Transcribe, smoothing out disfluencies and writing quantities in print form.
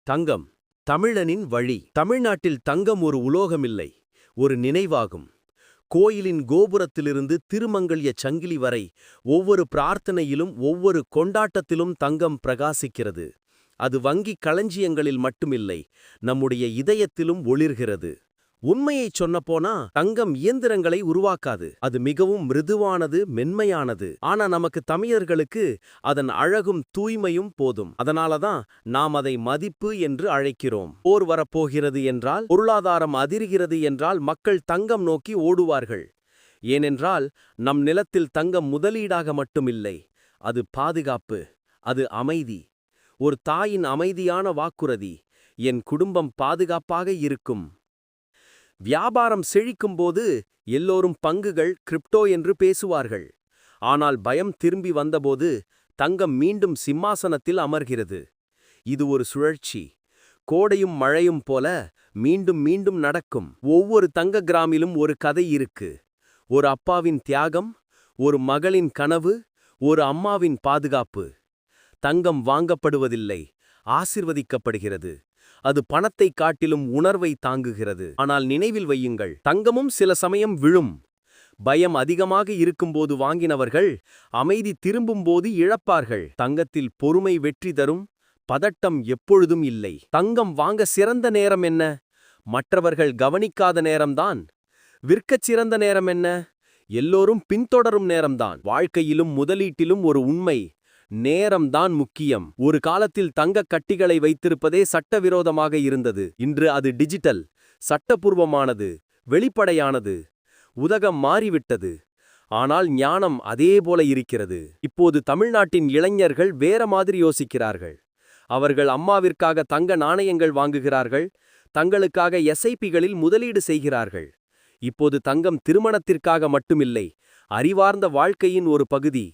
தங்கம், தமிழனின் வழி. தமிழ்நாட்டில் தங்கம் ஒரு உலோகமில்லை, ஒரு நினைவாகும். கோயிலின் கோபுரத்திலிருந்து திருமங்கல்ய சங்கிலி வரை ஒவ்வொரு பிரார்த்தனையிலும் ஒவ்வொரு கொண்டாட்டத்திலும் தங்கம் பிரகாசிக்கிறது. அது வங்கிக் களஞ்சியங்களில் மட்டுமில்லை, நம்முடைய இதயத்திலும் ஒளிர்கிறது. உண்மையைச் சொன்னப்போனா தங்கம் இயந்திரங்களை உருவாக்காது. அது மிகவும் மிருதுவானது, மென்மையானது. ஆனா நமக்கு தமிழர்களுக்கு அதன் அழகும் தூய்மையும் போதும். அதனாலதான் நாம் அதை மதிப்பு என்று அழைக்கிறோம். போர் வரப்போகிறது என்றால், பொருளாதாரம் அதிர்கிறது என்றால் மக்கள் தங்கம் நோக்கி ஓடுவார்கள். ஏனென்றால் நம் நிலத்தில் தங்கம் முதலீடாக மட்டுமில்லை, அது பாதுகாப்பு, அது அமைதி. ஒரு தாயின் அமைதியான வாக்குறுதி, என் குடும்பம் பாதுகாப்பாக இருக்கும். வியாபாரம் செழிக்கும்போது எல்லோரும் பங்குகள், கிரிப்டோ என்று பேசுவார்கள். ஆனால் பயம் திரும்பி வந்தபோது தங்கம் மீண்டும் சிம்மாசனத்தில் அமர்கிறது. இது ஒரு சுழற்சி. கோடையும் மழையும் போல மீண்டும் மீண்டும் நடக்கும். ஒவ்வொரு தங்க கிராமிலும் ஒரு கதை இருக்கு. ஒரு அப்பாவின் தியாகம், ஒரு மகளின் கனவு, ஒரு அம்மாவின் பாதுகாப்பு. தங்கம் வாங்கப்படுவதில்லை, ஆசிர்வதிக்கப்படுகிறது. அது பணத்தை காட்டிலும் உணர்வை தாங்குகிறது. ஆனால் நினைவில் வையுங்கள், தங்கமும் சில சமயம் விழும். பயம் அதிகமாக இருக்கும்போது வாங்கினவர்கள் அமைதி திரும்பும்போது இழப்பார்கள். தங்கத்தில் பொறுமை வெற்றி தரும், பதட்டம் எப்பொழுதும் இல்லை. தங்கம் வாங்க சிறந்த நேரம் என்ன? மற்றவர்கள் கவனிக்காத நேரம்தான். விற்கச் சிறந்த நேரம் என்ன? எல்லோரும் பின்தொடரும் நேரம்தான். வாழ்க்கையிலும் முதலீட்டிலும் ஒரு உண்மை, நேரம்தான் முக்கியம். ஒரு காலத்தில் தங்கக் கட்டிகளை வைத்திருப்பதே சட்டவிரோதமாக இருந்தது. இன்று அது டிஜிட்டல், சட்டபூர்வமானது, வெளிப்படையானது. உலகம் மாறிவிட்டது. ஆனால் ஞானம் அதேபோல இருக்கிறது. இப்போது தமிழ்நாட்டின் இளைஞர்கள் வேற மாதிரி யோசிக்கிறார்கள். அவர்கள் அம்மாவிற்காக தங்க நாணயங்கள் வாங்குகிறார்கள், தங்களுக்காக எஸ்ஐபிகளில் முதலீடு செய்கிறார்கள். இப்போது தங்கம் திருமணத்திற்காக மட்டுமில்லை, அறிவார்ந்த வாழ்க்கையின் ஒரு பகுதி.